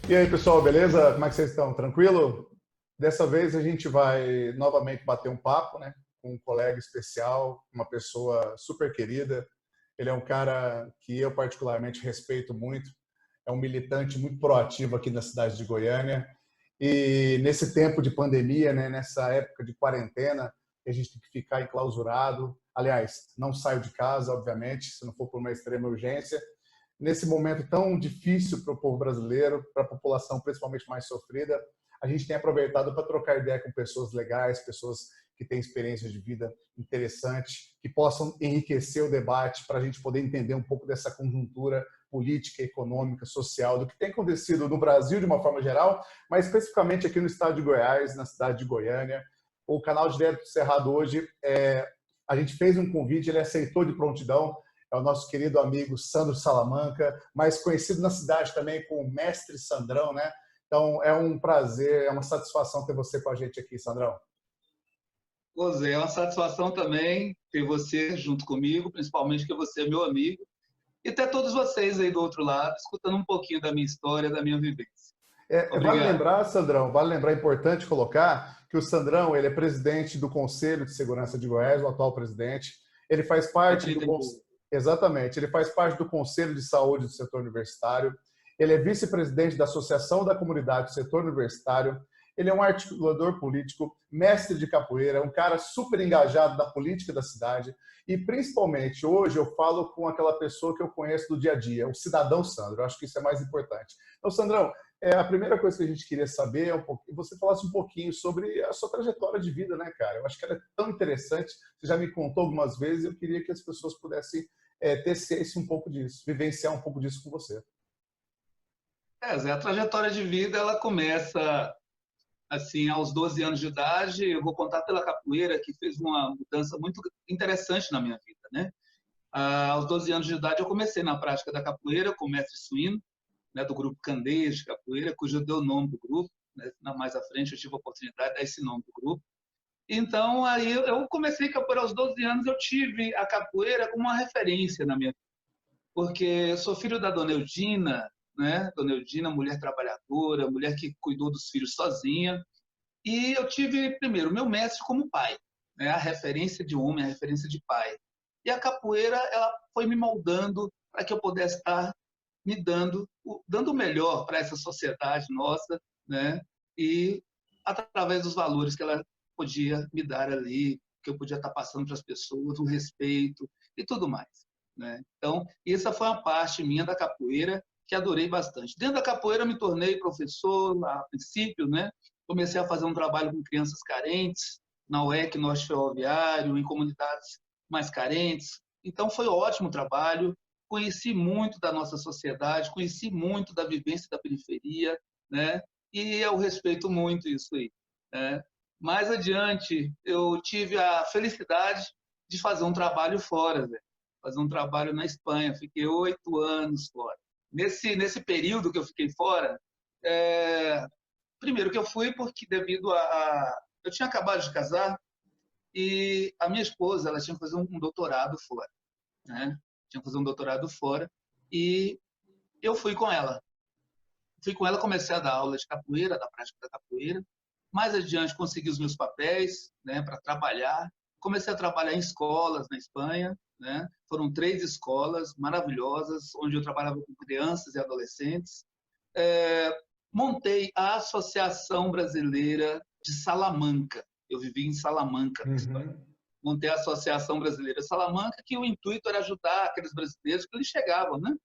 E aí, pessoal, beleza? Como é que vocês estão? Tranquilo? Dessa vez a gente vai novamente bater um papo, né, com um colega especial, uma pessoa super querida. Ele é um cara que eu particularmente respeito muito, é um militante muito proativo aqui na cidade de Goiânia. E nesse tempo de pandemia, né, nessa época de quarentena, a gente tem que ficar enclausurado. Aliás, não saio de casa, obviamente, se não for por uma extrema urgência nesse momento tão difícil para o povo brasileiro, para a população principalmente mais sofrida, a gente tem aproveitado para trocar ideia com pessoas legais, pessoas que têm experiência de vida interessante, que possam enriquecer o debate para a gente poder entender um pouco dessa conjuntura política, econômica, social, do que tem acontecido no Brasil de uma forma geral, mas especificamente aqui no estado de Goiás, na cidade de Goiânia. O canal Direto do Cerrado hoje, a gente fez um convite, ele aceitou de prontidão, é o nosso querido amigo Sandro Salamanca, mais conhecido na cidade também como Mestre Sandrão, né? Então é um prazer, é uma satisfação ter você com a gente aqui, Sandrão. Ô Zé, é uma satisfação também ter você junto comigo, principalmente que você é meu amigo, e ter todos vocês aí do outro lado, escutando um pouquinho da minha história, da minha vivência. Vale Obrigado. lembrar, Sandrão, vale lembrar, é importante colocar que o Sandrão ele é presidente do Conselho de Segurança de Goiás, o atual presidente. Ele faz parte do 81. exatamente, ele faz parte do Conselho de Saúde do Setor Universitário. Ele é vice-presidente da Associação da Comunidade do Setor Universitário. Ele é um articulador político, mestre de capoeira, um cara super engajado na política da cidade. E principalmente hoje eu falo com aquela pessoa que eu conheço do dia a dia, o cidadão Sandro. Eu acho que isso é mais importante. Então, Sandrão, a primeira coisa que a gente queria saber é você falasse um pouquinho sobre a sua trajetória de vida, né, cara? Eu acho que ela é tão interessante, você já me contou algumas vezes, e eu queria que as pessoas pudessem ter ciência um pouco disso, vivenciar um pouco disso com você. Zé, a trajetória de vida ela começa assim aos 12 anos de idade. Eu vou contar pela capoeira, que fez uma mudança muito interessante na minha vida, né? Aos 12 anos de idade eu comecei na prática da capoeira com o mestre Suíno, né, do grupo Candeias de Capoeira, cujo eu dei o nome do grupo. Né? Mais à frente eu tive a oportunidade de dar esse nome do grupo. Então, aí eu comecei a capoeira aos 12 anos, eu tive a capoeira como uma referência na minha vida, porque eu sou filho da Dona Eudina, né? Dona Eudina, mulher trabalhadora, mulher que cuidou dos filhos sozinha, e eu tive, primeiro, meu mestre como pai, né? A referência de homem, a referência de pai. E a capoeira, ela foi me moldando para que eu pudesse estar me dando o melhor para essa sociedade nossa, né? E através dos valores que ela podia me dar ali, que eu podia estar passando para as pessoas, o respeito e tudo mais, né? Então, essa foi uma parte minha da capoeira que adorei bastante. Dentro da capoeira, me tornei professor a princípio, né? Comecei a fazer um trabalho com crianças carentes na UEC Norte Ferroviário, em comunidades mais carentes. Então, foi um ótimo trabalho. Conheci muito da nossa sociedade, conheci muito da vivência da periferia, né? E eu respeito muito isso aí, né? Mais adiante, eu tive a felicidade de fazer um trabalho fora, Zé. Fazer um trabalho na Espanha. Fiquei 8 anos fora. Nesse período que eu fiquei fora, primeiro que eu fui porque devido eu tinha acabado de casar e a minha esposa ela tinha que fazer um doutorado fora, né? Tinha que fazer um doutorado fora e eu fui com ela. Fui com ela, comecei a dar aula de capoeira, da prática da capoeira. Mais adiante, consegui os meus papéis, né, para trabalhar. Comecei a trabalhar em escolas na Espanha, né? Foram 3 escolas maravilhosas, onde eu trabalhava com crianças e adolescentes. Montei a Associação Brasileira de Salamanca. Eu vivi em Salamanca, na Espanha. Uhum. Montei a Associação Brasileira de Salamanca, que o intuito era ajudar aqueles brasileiros que eles chegavam, né?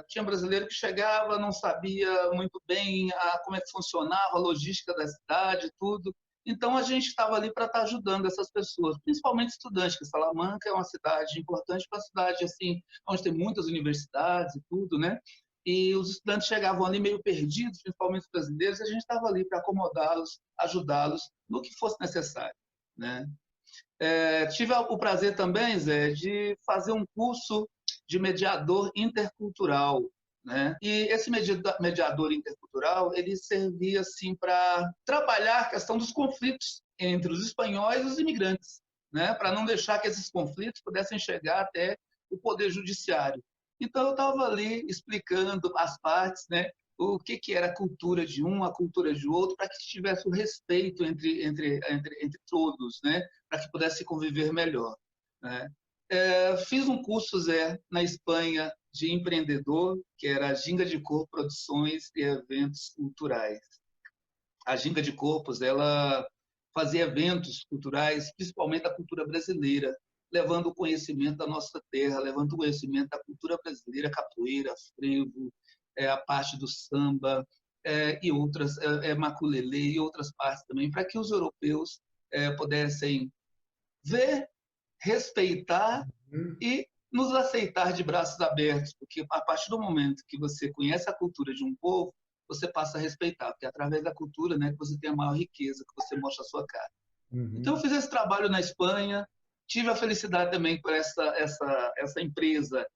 Tinha brasileiro que chegava, não sabia muito bem como é que funcionava a logística da cidade, tudo. Então a gente estava ali para estar ajudando essas pessoas, principalmente estudantes, que Salamanca é uma cidade importante, uma cidade assim, onde tem muitas universidades e tudo, né? E os estudantes chegavam ali meio perdidos, principalmente os brasileiros, e a gente estava ali para acomodá-los, ajudá-los no que fosse necessário, né? Tive o prazer também, Zé, de fazer um curso de mediador intercultural, né? E esse mediador intercultural, ele servia assim para trabalhar a questão dos conflitos entre os espanhóis e os imigrantes, né? Para não deixar que esses conflitos pudessem chegar até o poder judiciário. Então eu estava ali explicando as partes, né? o que era a cultura de um, a cultura de outro, para que tivesse o respeito entre todos, né? Para que pudesse conviver melhor, né? Fiz um curso, Zé, na Espanha, de empreendedor, que era a Ginga de Corpo Produções e Eventos Culturais. A Ginga de Corpos, ela fazia eventos culturais, principalmente da cultura brasileira, levando o conhecimento da nossa terra, levando o conhecimento da cultura brasileira, capoeira, frevo, a parte do samba e outras, maculelê e outras partes também, para que os europeus pudessem ver, respeitar e nos aceitar de braços abertos, porque a partir do momento que você conhece a cultura de um povo, você passa a respeitar, porque é através da cultura, né, que você tem a maior riqueza, que você mostra a sua cara. Então, eu fiz esse trabalho na Espanha, tive a felicidade também por essa empresa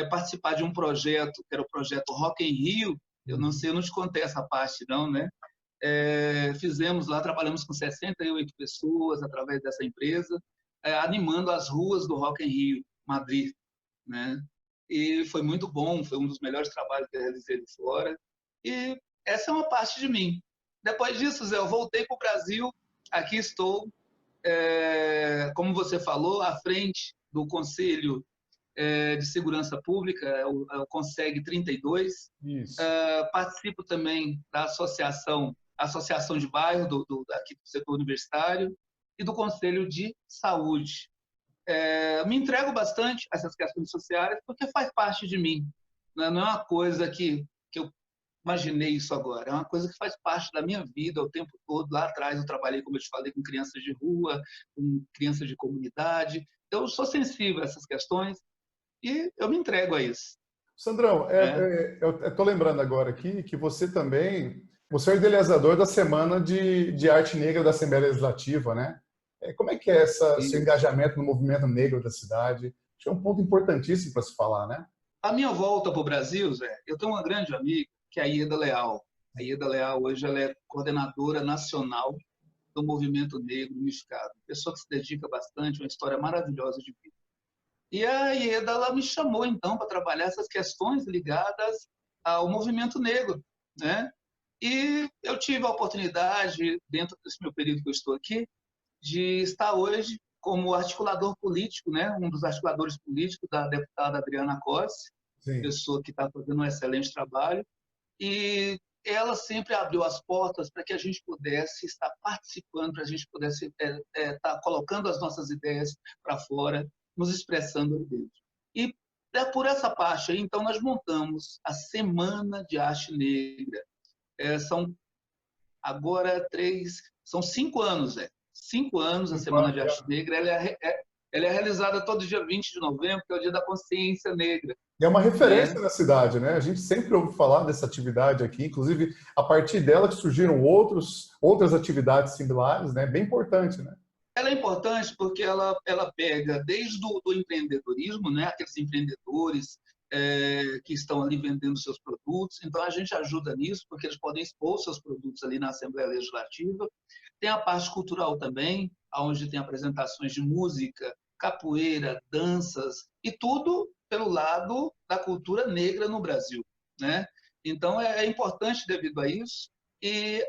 participar de um projeto, que era o projeto Rock in Rio. Eu não sei, eu não te contei essa parte, não, né? Fizemos lá, trabalhamos com 68 pessoas através dessa empresa, animando as ruas do Rock in Rio, Madrid, né? E foi muito bom, foi um dos melhores trabalhos que eu realizei de fora. E essa é uma parte de mim. Depois disso, Zé, eu voltei para o Brasil, aqui estou, como você falou, à frente do Conselho de Segurança Pública, o CONSEG 32. Isso. Participo também da Associação de Bairro aqui do setor universitário e do Conselho de Saúde. Me entrego bastante a essas questões sociais porque faz parte de mim. Não é uma coisa que eu imaginei isso agora. É uma coisa que faz parte da minha vida o tempo todo. Lá atrás eu trabalhei, como eu te falei, com crianças de rua, com crianças de comunidade. Eu sou sensível a essas questões e eu me entrego a isso. Sandrão, eu estou lembrando agora aqui que você também, você é o idealizador da Semana de Arte Negra da Assembleia Legislativa, né? Como é que é seu engajamento no movimento negro da cidade? Acho que é um ponto importantíssimo para se falar, né? A minha volta para o Brasil, Zé, eu tenho uma grande amiga, que é a Ieda Leal. A Ieda Leal, hoje, ela é coordenadora nacional do movimento negro unificado. Pessoa que se dedica bastante, uma história maravilhosa de vida. E a Ieda, ela me chamou, então, para trabalhar essas questões ligadas ao movimento negro, né? E eu tive a oportunidade, dentro desse meu período que eu estou aqui, de estar hoje como articulador político, né? Um dos articuladores políticos da deputada Adriana Cosse, pessoa que está fazendo um excelente trabalho. E ela sempre abriu as portas para que a gente pudesse estar participando, para a gente pudesse estar colocando as nossas ideias para fora, nos expressando ali dentro. E por essa parte aí, então, nós montamos a Semana de Arte Negra. São agora 5 anos, 5 anos a Semana de Arte Negra. Ela é realizada todo dia 20 de novembro, que é o Dia da Consciência Negra. E é uma referência na cidade, né? A gente sempre ouve falar dessa atividade aqui, inclusive a partir dela que surgiram outras atividades similares, né? Bem importante, né? Ela é importante porque ela pega desde do empreendedorismo, né? Aqueles empreendedores que estão ali vendendo seus produtos. Então, a gente ajuda nisso, porque eles podem expor seus produtos ali na Assembleia Legislativa. Tem a parte cultural também, onde tem apresentações de música, capoeira, danças, e tudo pelo lado da cultura negra no Brasil, né? Então, é importante devido a isso. E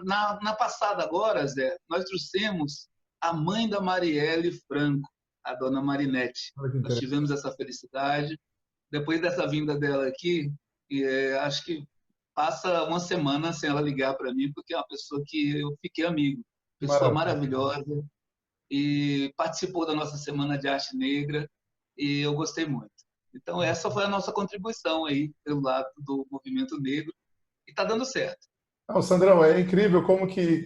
na passada agora, Zé, nós trouxemos a mãe da Marielle Franco, a dona Marinette. Nós tivemos essa felicidade. Depois dessa vinda dela aqui, acho que passa uma semana sem ela ligar para mim, porque é uma pessoa que eu fiquei amigo. Pessoa maravilhosa. E participou da nossa Semana de Arte Negra e eu gostei muito. Então, essa foi a nossa contribuição aí pelo lado do movimento negro e está dando certo. Não, Sandrão, é incrível como que...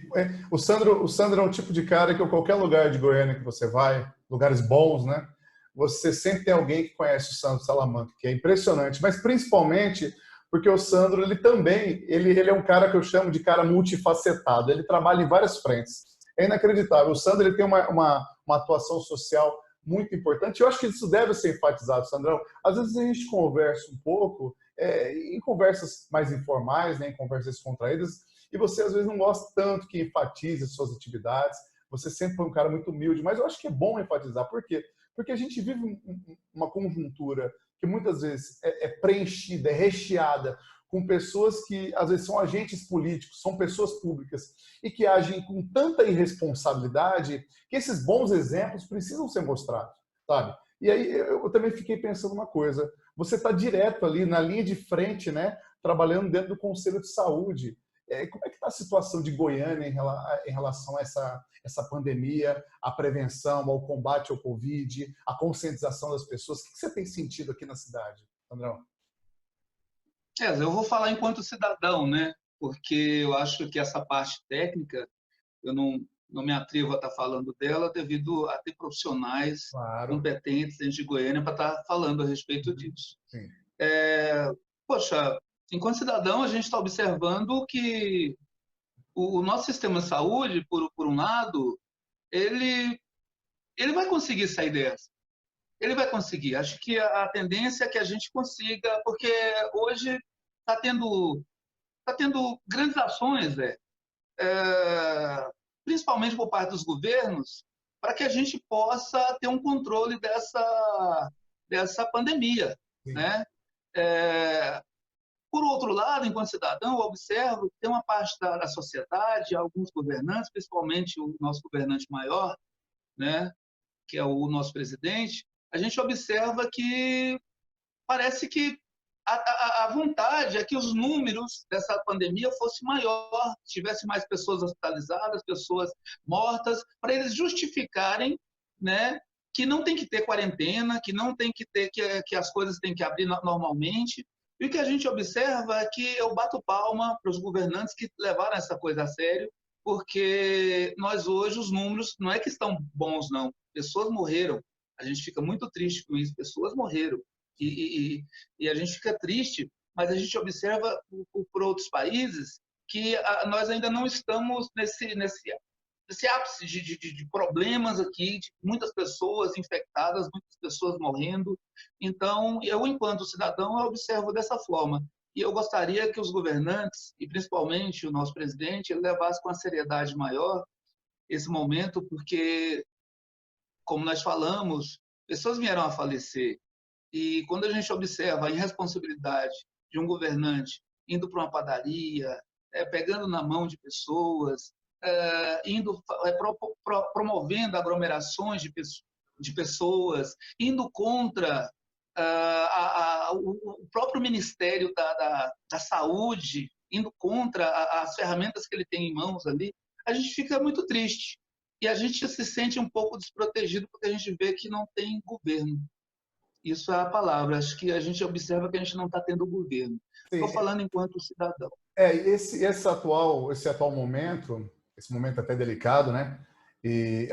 O Sandro é um tipo de cara que, em qualquer lugar de Goiânia que você vai, lugares bons, né? Você sempre tem alguém que conhece o Sandro Salamanca, que é impressionante. Mas, principalmente, porque o Sandro, ele é um cara que eu chamo de cara multifacetado. Ele trabalha em várias frentes. É inacreditável. O Sandro ele tem uma atuação social muito importante. Eu acho que isso deve ser enfatizado, Sandrão. Às vezes a gente conversa um pouco... em conversas mais informais, né, em conversas contraídas, e você às vezes não gosta tanto que enfatize as suas atividades, você sempre foi um cara muito humilde, mas eu acho que é bom enfatizar. Por quê? Porque a gente vive uma conjuntura que muitas vezes é preenchida, é recheada com pessoas que às vezes são agentes políticos, são pessoas públicas e que agem com tanta irresponsabilidade que esses bons exemplos precisam ser mostrados, sabe? E aí eu também fiquei pensando uma coisa, você está direto ali na linha de frente, né, trabalhando dentro do Conselho de Saúde. Como é que está a situação de Goiânia em relação a essa pandemia, a prevenção, ao combate ao Covid, a conscientização das pessoas? O que você tem sentido aqui na cidade, Andrão? Eu vou falar enquanto cidadão, né? Porque eu acho que essa parte técnica, eu não me atrevo a estar falando dela devido a ter profissionais Claro. competentes dentro de Goiânia para estar falando a respeito disso. Sim. Poxa, enquanto cidadão, a gente está observando que o nosso sistema de saúde, por um lado, ele vai conseguir sair dessa. Ele vai conseguir. Acho que a tendência é que a gente consiga, porque hoje está tendo grandes ações, principalmente por parte dos governos, para que a gente possa ter um controle dessa pandemia, Sim. né? Por outro lado, enquanto cidadão, eu observo que tem uma parte da sociedade, alguns governantes, principalmente o nosso governante maior, né, que é o nosso presidente, a gente observa que parece que a vontade é que os números dessa pandemia fossem maior, tivesse mais pessoas hospitalizadas, pessoas mortas, para eles justificarem, né, que não tem que ter quarentena, que não tem que ter que as coisas têm que abrir normalmente. E o que a gente observa é que eu bato palma para os governantes que levaram essa coisa a sério, porque nós hoje os números não é que estão bons, não. Pessoas morreram. A gente fica muito triste com isso. Pessoas morreram. E a gente fica triste, mas a gente observa por outros países que nós ainda não estamos nesse ápice de problemas aqui, de muitas pessoas infectadas, muitas pessoas morrendo. Então, eu, enquanto cidadão, eu observo dessa forma. E eu gostaria que os governantes, e principalmente o nosso presidente, ele levasse com uma seriedade maior esse momento, porque, como nós falamos, pessoas vieram a falecer. E quando a gente observa a irresponsabilidade de um governante indo para uma padaria, pegando na mão de pessoas, promovendo aglomerações de pessoas, indo contra o próprio Ministério da Saúde, indo contra as ferramentas que ele tem em mãos ali, a gente fica muito triste. E a gente se sente um pouco desprotegido porque a gente vê que não tem governo. Isso é a palavra. Acho que a gente observa que a gente não está tendo governo. Estou Sim. falando enquanto cidadão. Esse atual momento, esse momento até delicado, né? E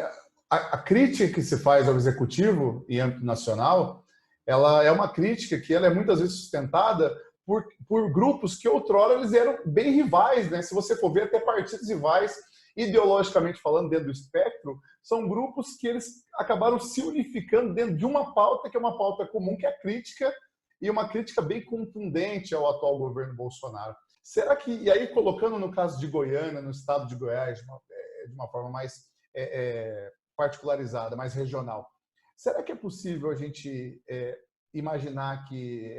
a crítica que se faz ao executivo em âmbito nacional, ela é uma crítica que ela é muitas vezes sustentada por grupos que outrora eles eram bem rivais, né? Se você for ver até partidos rivais, ideologicamente falando, dentro do espectro, são grupos que eles acabaram se unificando dentro de uma pauta que é uma pauta comum, que é a crítica, e uma crítica bem contundente ao atual governo Bolsonaro. Será que, e aí colocando no caso de Goiânia, no estado de Goiás, de uma forma mais particularizada, mais regional, será que é possível a gente imaginar que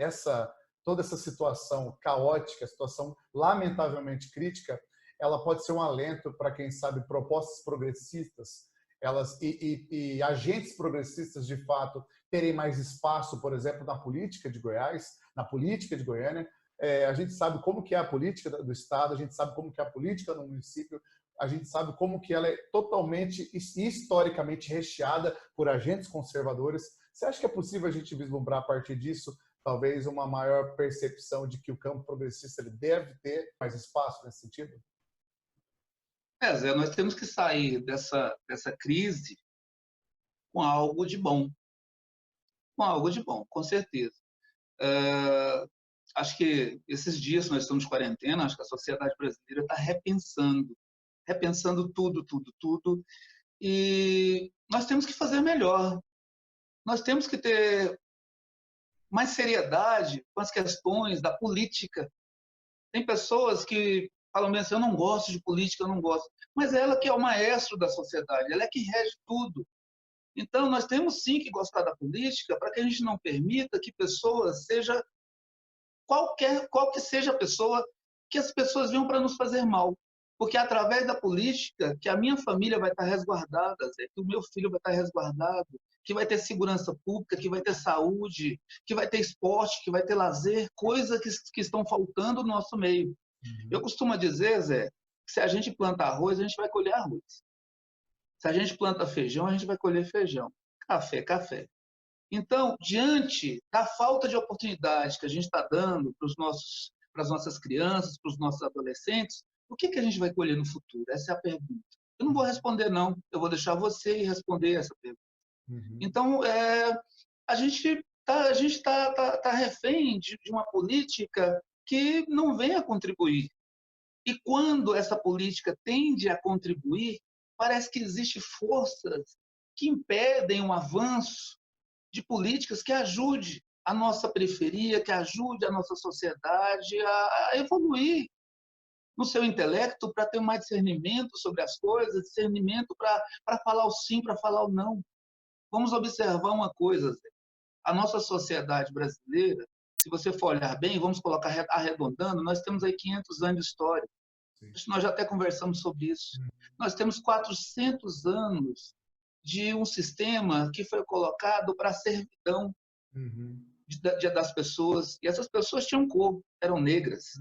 toda essa situação caótica, situação lamentavelmente crítica, ela pode ser um alento para, quem sabe, propostas progressistas, e agentes progressistas, de fato, terem mais espaço, por exemplo, na política de Goiás, na política de Goiânia? A gente sabe como que é a política do Estado, a gente sabe como que é a política no município, a gente sabe como que ela é totalmente, historicamente recheada por agentes conservadores. Você acha que é possível a gente vislumbrar, a partir disso, talvez uma maior percepção de que o campo progressista ele deve ter mais espaço nesse sentido? Zé, nós temos que sair dessa crise com algo de bom. Com algo de bom, com certeza. Acho que esses dias que nós estamos de quarentena, acho que a sociedade brasileira está repensando tudo, tudo, tudo. E nós temos que fazer melhor. Nós temos que ter mais seriedade com as questões da política. Tem pessoas que falam assim, eu não gosto de política, eu não gosto. Mas é ela que é o maestro da sociedade, ela é que rege tudo. Então, nós temos sim que gostar da política para que a gente não permita que pessoas sejam qual que seja a pessoa, que as pessoas venham para nos fazer mal. Porque é através da política que a minha família vai estar resguardada, que o meu filho vai estar resguardado, que vai ter segurança pública, que vai ter saúde, que vai ter esporte, que vai ter lazer, coisas que estão faltando no nosso meio. Eu costumo dizer, Zé, que se a gente planta arroz, a gente vai colher arroz. Se a gente planta feijão, a gente vai colher feijão. Café, café. Então, diante da falta de oportunidade que a gente está dando para as nossas crianças, para os nossos adolescentes, o que a gente vai colher no futuro? Essa é a pergunta. Eu não vou responder, não. Eu vou deixar você responder essa pergunta. Então, a gente está refém de uma política que não vem a contribuir. E quando essa política tende a contribuir, parece que existem forças que impedem um avanço de políticas que ajude a nossa periferia, que ajude a nossa sociedade a evoluir no seu intelecto para ter mais discernimento sobre as coisas, discernimento para falar o sim, para falar o não. Vamos observar uma coisa, Zé. A nossa sociedade brasileira, se você for olhar bem, vamos colocar arredondando, nós temos aí 500 anos de história. Nós já até conversamos sobre isso. Nós temos 400 anos de um sistema que foi colocado para a servidão das pessoas. E essas pessoas tinham cor, eram negras.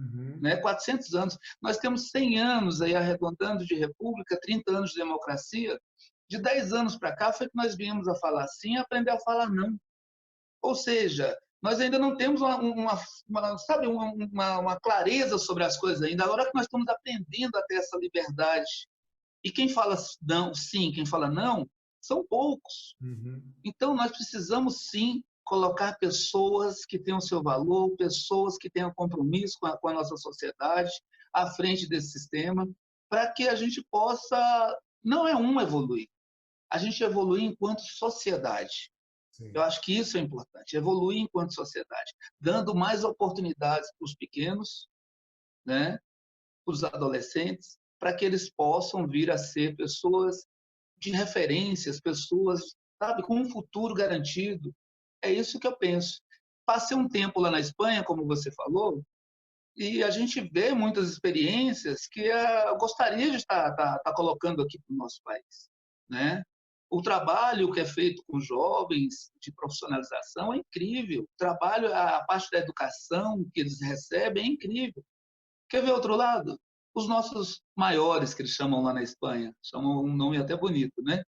400 anos. Nós temos 100 anos, aí, arredondando, de república, 30 anos de democracia. De 10 anos para cá foi que nós viemos a falar sim e aprender a falar não. Ou seja, nós ainda não temos uma clareza sobre as coisas ainda. Agora que nós estamos aprendendo a ter essa liberdade. E quem fala não, sim, quem fala não, são poucos. Então, nós precisamos, sim, colocar pessoas que tenham seu valor, pessoas que tenham compromisso com a nossa sociedade à frente desse sistema, para que a gente possa, não é evoluir, a gente evoluir enquanto sociedade. Sim. Eu acho que isso é importante, evoluir enquanto sociedade, dando mais oportunidades para os pequenos, né, para os adolescentes, para que eles possam vir a ser pessoas de referências, pessoas, sabe, com um futuro garantido. É isso que eu penso. Passei um tempo lá na Espanha, como você falou, e a gente vê muitas experiências que eu gostaria de estar colocando aqui para o nosso país, né? O trabalho que é feito com jovens de profissionalização é incrível. O trabalho, a parte da educação que eles recebem é incrível. Quer ver outro lado? Os nossos maiores, que eles chamam lá na Espanha, chamam um nome até bonito, né?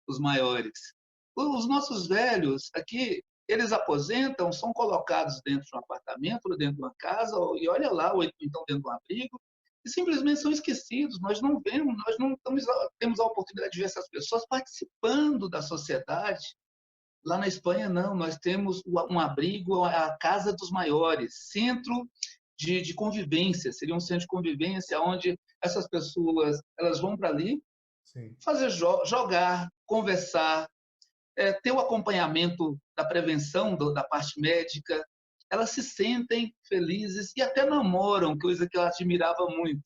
Os maiores. Os nossos velhos aqui, eles aposentam, são colocados dentro de um apartamento, dentro de uma casa, e olha lá, ou então dentro de um abrigo, e simplesmente são esquecidos. Nós não vemos, nós não temos a oportunidade de ver essas pessoas participando da sociedade. Lá na Espanha, não, nós temos um abrigo, a Casa dos Maiores, centro de convivência, seria um centro de convivência onde essas pessoas elas vão para ali, sim, fazer jogar, conversar, ter o acompanhamento da prevenção, da parte médica, elas se sentem felizes e até namoram, coisa que eu admirava muito,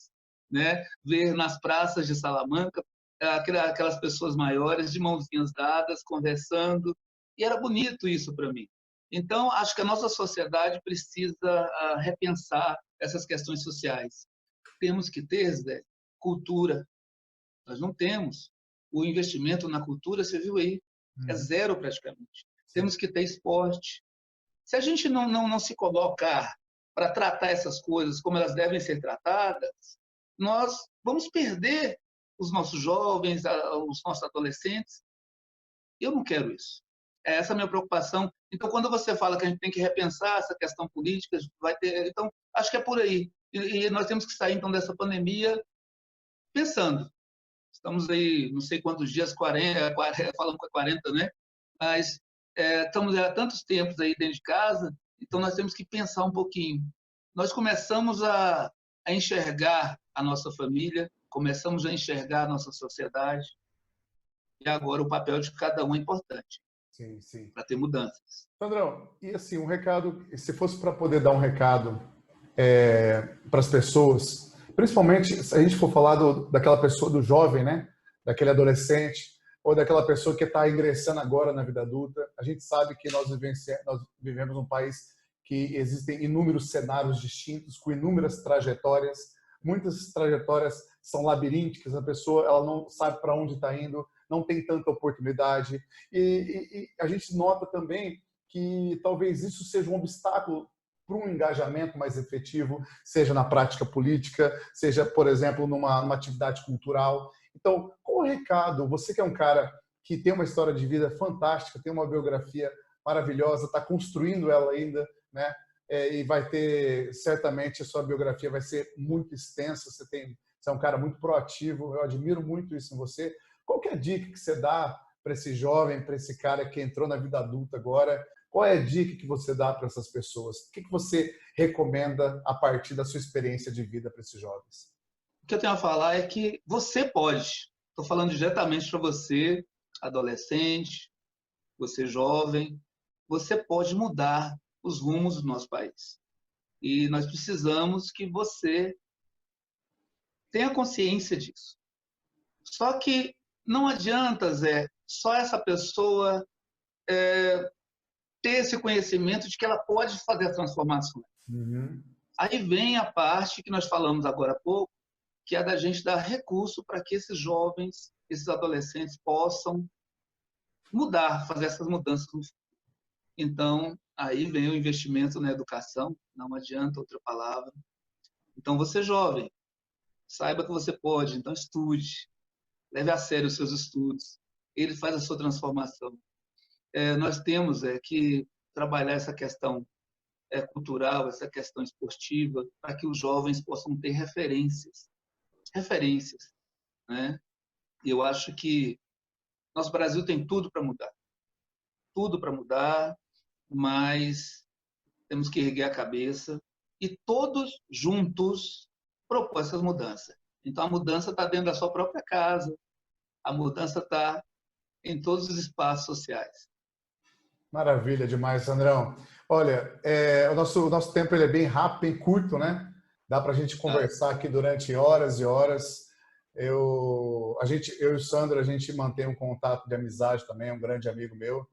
né? Ver nas praças de Salamanca aquelas pessoas maiores de mãozinhas dadas, conversando, e era bonito isso para mim. Então, acho que a nossa sociedade precisa repensar essas questões sociais. Temos que ter, Zé, cultura. Nós não temos. O investimento na cultura, você viu aí, é zero praticamente. Temos que ter esporte. Se a gente não se colocar para tratar essas coisas como elas devem ser tratadas, nós vamos perder os nossos jovens, os nossos adolescentes. Eu não quero isso. É essa a minha preocupação. Então, quando você fala que a gente tem que repensar essa questão política, vai ter. Então, acho que é por aí. E nós temos que sair, então, dessa pandemia pensando. Estamos aí, não sei quantos dias, 40 falamos com 40, né? Mas estamos há tantos tempos aí dentro de casa, então nós temos que pensar um pouquinho. Nós começamos a enxergar a nossa família, começamos a enxergar a nossa sociedade, e agora o papel de cada um é importante. Sim, sim. Para ter mudanças. Sandrão, e assim, um recado, se fosse para poder dar um recado para as pessoas, principalmente se a gente for falar daquela pessoa, do jovem, né? Daquele adolescente, ou daquela pessoa que está ingressando agora na vida adulta, a gente sabe que nós vivemos num país que existem inúmeros cenários distintos, com inúmeras trajetórias. Muitas trajetórias são labirínticas, a pessoa ela não sabe para onde está indo, não tem tanta oportunidade. E a gente nota também que talvez isso seja um obstáculo para um engajamento mais efetivo, seja na prática política, seja, por exemplo, numa atividade cultural. Então, qual o recado? Você que é um cara que tem uma história de vida fantástica, tem uma biografia maravilhosa, está construindo ela ainda, né? E vai ter, certamente, a sua biografia vai ser muito extensa, você é um cara muito proativo, eu admiro muito isso em você. Qual que é a dica que você dá para esse jovem, para esse cara que entrou na vida adulta agora? Qual é a dica que você dá para essas pessoas? O que você recomenda a partir da sua experiência de vida para esses jovens? O que eu tenho a falar é que você pode. Estou falando diretamente para você, adolescente, você jovem. Você pode mudar os rumos do nosso país. E nós precisamos que você tenha consciência disso. Só que não adianta, Zé, só essa pessoa ter esse conhecimento de que ela pode fazer a transformação. Uhum. Aí vem a parte que nós falamos agora há pouco, que é da gente dar recurso para que esses jovens, esses adolescentes possam mudar, fazer essas mudanças no futuro. Então, aí vem o investimento na educação, não adianta outra palavra. Então, você jovem, saiba que você pode, então estude, leve a sério os seus estudos, ele faz a sua transformação. Nós temos que trabalhar essa questão cultural, essa questão esportiva, para que os jovens possam ter referências, né? E eu acho que nosso Brasil tem tudo para mudar, mas temos que erguer a cabeça e todos juntos propor essas mudanças. Então, a mudança está dentro da sua própria casa, a mudança está em todos os espaços sociais. Maravilha demais, Sandrão. Olha, o nosso tempo ele é bem rápido, bem curto, né? Dá para a gente conversar aqui durante horas e horas. Eu e o Sandro, a gente mantém um contato de amizade também, é um grande amigo meu.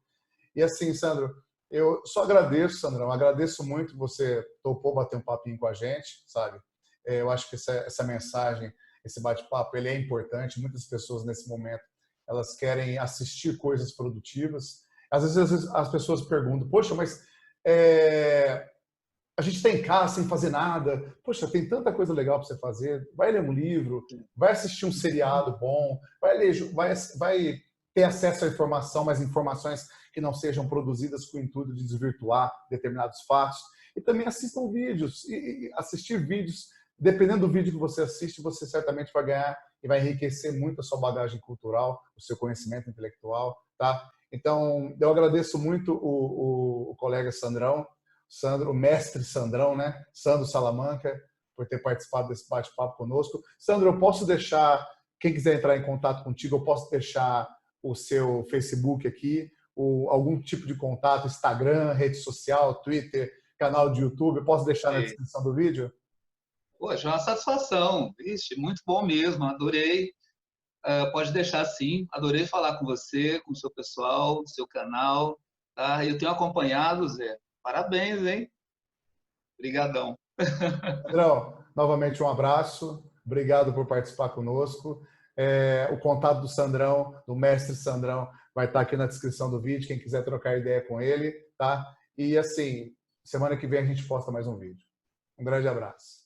E assim, Sandro, eu só agradeço, Sandrão, agradeço muito que você topou bater um papinho com a gente, sabe? Eu acho que essa mensagem, esse bate-papo, ele é importante. Muitas pessoas nesse momento, elas querem assistir coisas produtivas. Às vezes as pessoas perguntam, poxa, mas a gente está em casa sem fazer nada. Poxa, tem tanta coisa legal para você fazer. Vai ler um livro, vai assistir um seriado bom, vai ter acesso à informação, mas informações que não sejam produzidas com o intuito de desvirtuar determinados fatos. E também assistam vídeos. E assistir vídeos, dependendo do vídeo que você assiste, você certamente vai ganhar e vai enriquecer muito a sua bagagem cultural, o seu conhecimento intelectual, tá? Então, eu agradeço muito o colega Sandrão, o mestre Sandrão, né? Sandro Salamanca, por ter participado desse bate-papo conosco. Sandro, eu posso deixar, quem quiser entrar em contato contigo, eu posso deixar o seu Facebook aqui, algum tipo de contato, Instagram, rede social, Twitter, canal de YouTube, eu posso deixar na descrição do vídeo? Poxa, é uma satisfação. Ixi, muito bom mesmo, adorei. Pode deixar sim, adorei falar com você, com o seu pessoal, seu canal. Tá? Eu tenho acompanhado, Zé. Parabéns, hein? Obrigadão. Sandrão, novamente um abraço, obrigado por participar conosco. O contato do Sandrão, do mestre Sandrão, vai estar aqui na descrição do vídeo, quem quiser trocar ideia com ele, tá? E assim, semana que vem a gente posta mais um vídeo. Um grande abraço.